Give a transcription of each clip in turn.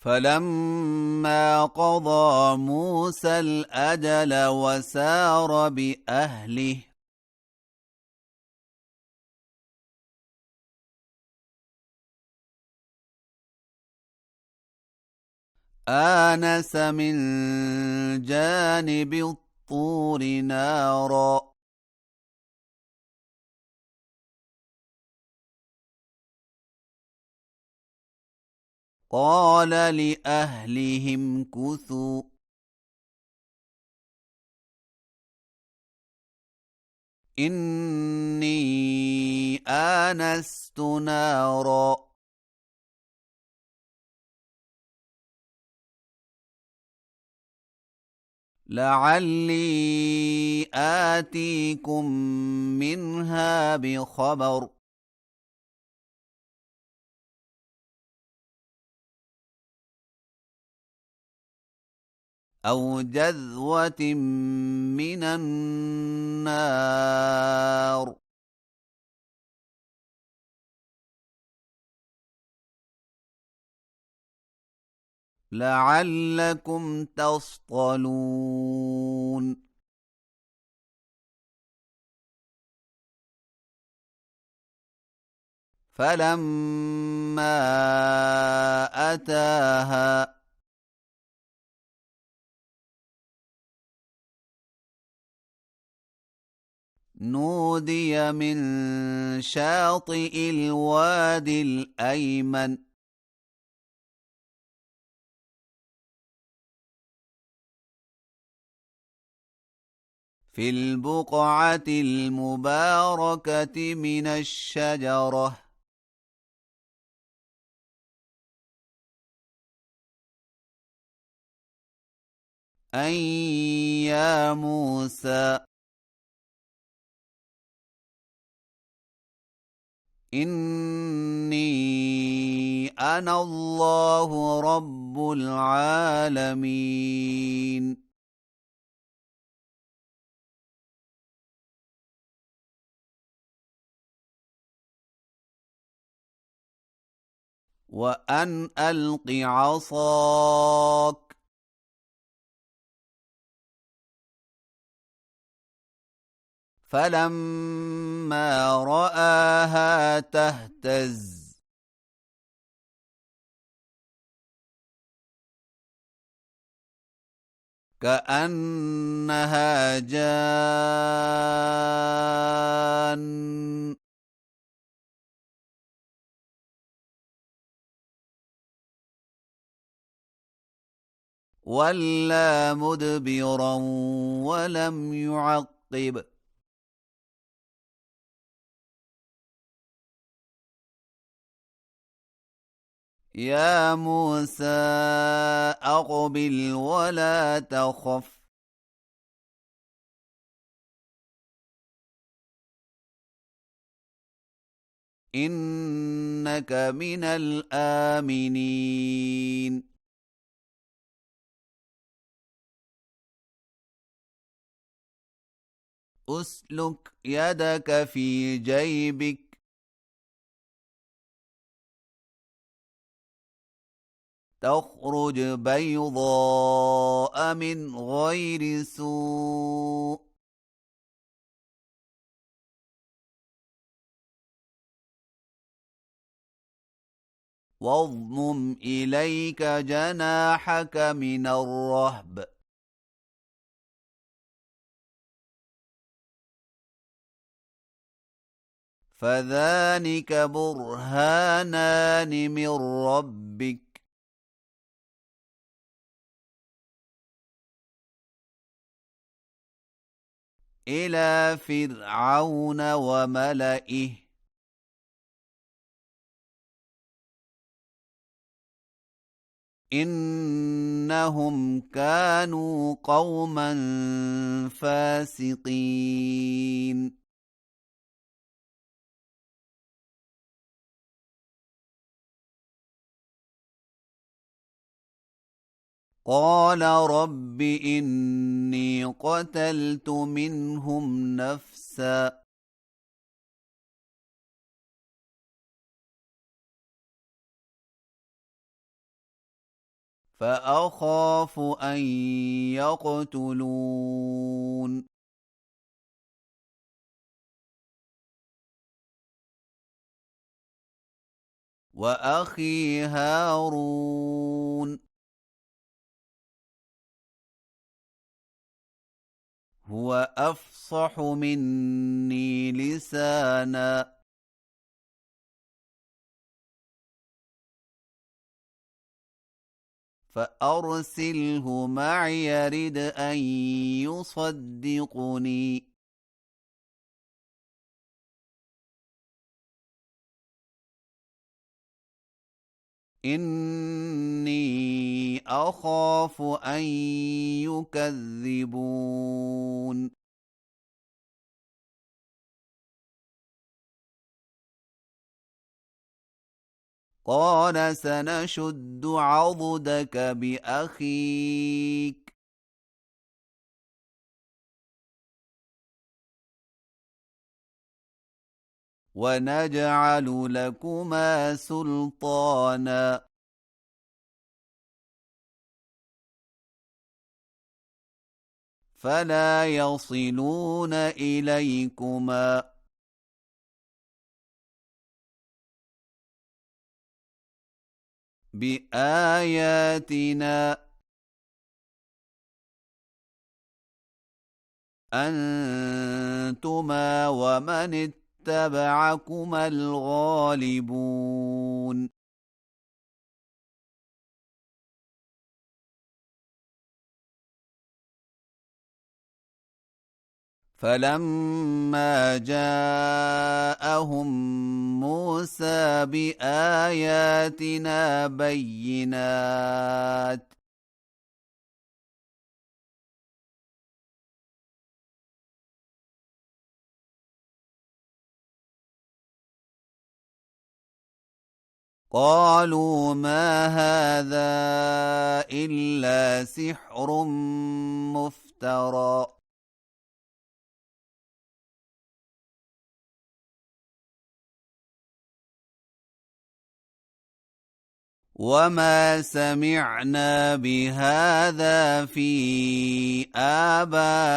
فلما قضى موسى الأجل وسار بأهله آنس من جانب الطور نارا قال لأهلهم امكثوا إني آنست نارا لعلي آتيكم منها بخبر أو جذوة من النار لعلكم تصطلون فلما أتاها نودي من شاطئ الوادي الأيمن في البقعة المباركة من الشجرة أن يا موسى إني أنا الله رب العالمين وأن ألق عصاك فلما رآها تهتز كأنها جان ولى مدبرا ولم يعقب يا موسى أقبل ولا تخف إنك من الآمنين أسلك يدك في جيبك تخرج بيضاء من غير سوء واضمم إليك جناحك من الرهب فذلك برهانان من ربك إلى فرعون وملئه إنهم كانوا قوما فاسقين قال رب إني قتلت منهم نفسا فأخاف أن يقتلون وأخي هارون هو أفصح مني لسانا فأرسله معي يرد أن يصدقني إني أخاف أن يكذبون قال سنشد عضدك بأخيك ونجعل لكما سلطانا فلا يصلون إليكما بآياتنا أنتما ومن اتبعكما الغالبون فلما جاءهم موسى بآياتنا بينات قالوا ما هذا إلا سحر مفترى وما سمعنا بهذا في آبائنا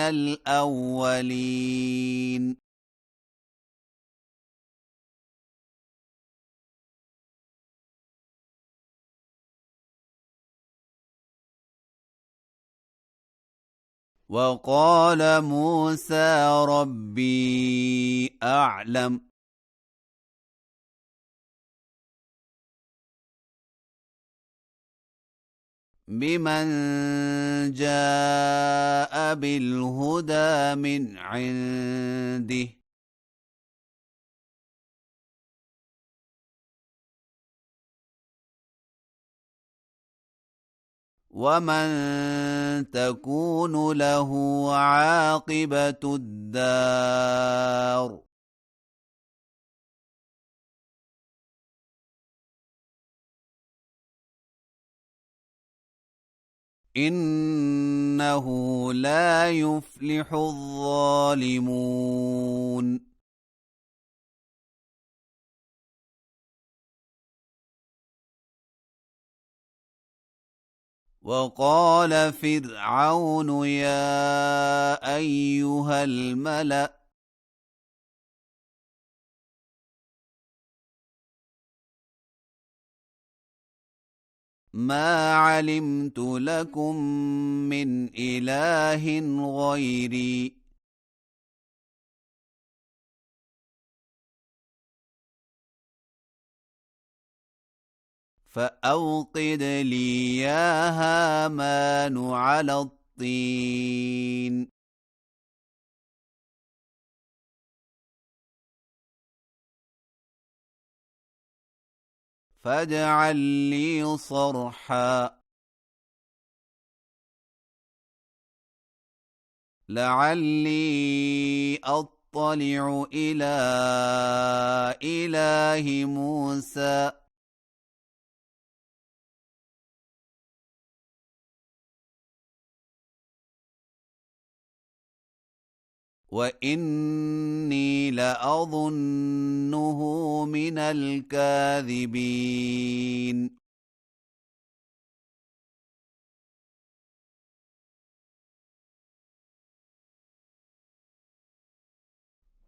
الأولين وقال موسى ربي أعلم بمن جاء بالهدى من عنده ومن تكون له عاقبة الدار إنه لا يفلح الظالمون وقال فرعون يا أيها الملأ ما علمت لكم من إله غيري فأوقد لي يا هامان على الطين فاجعل لي صرحا لعلي أطلع إلى إله موسى وإني لأظنه من الكاذبين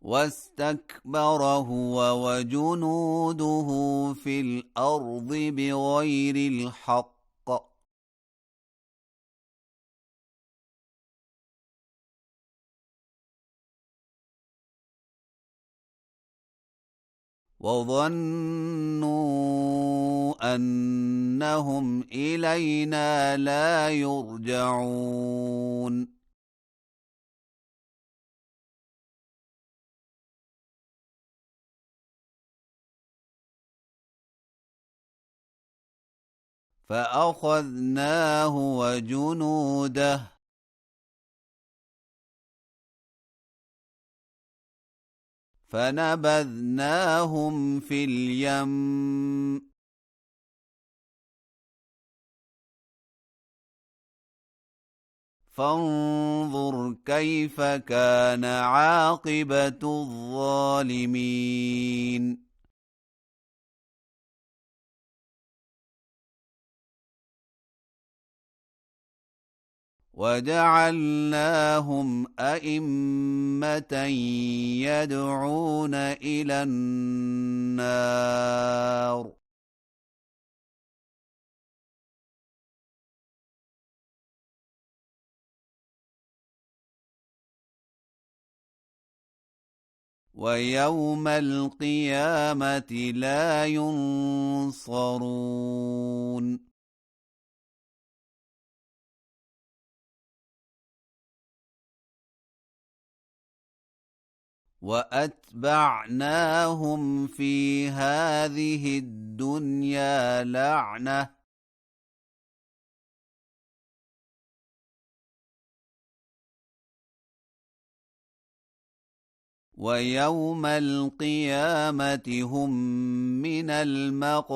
واستكبر هو وجنوده في الأرض بغير الحق وظنوا أنهم إلينا لا يرجعون فأخذناه وجنوده فنبذناهم في اليم فانظر كيف كان عاقبة الظالمين وجعلناهم أئمة يدعون إلى النار ويوم القيامة لا ينصرون وأتبعناهم في هذه الدنيا لعنة ويوم القيامة هم من المقبوحين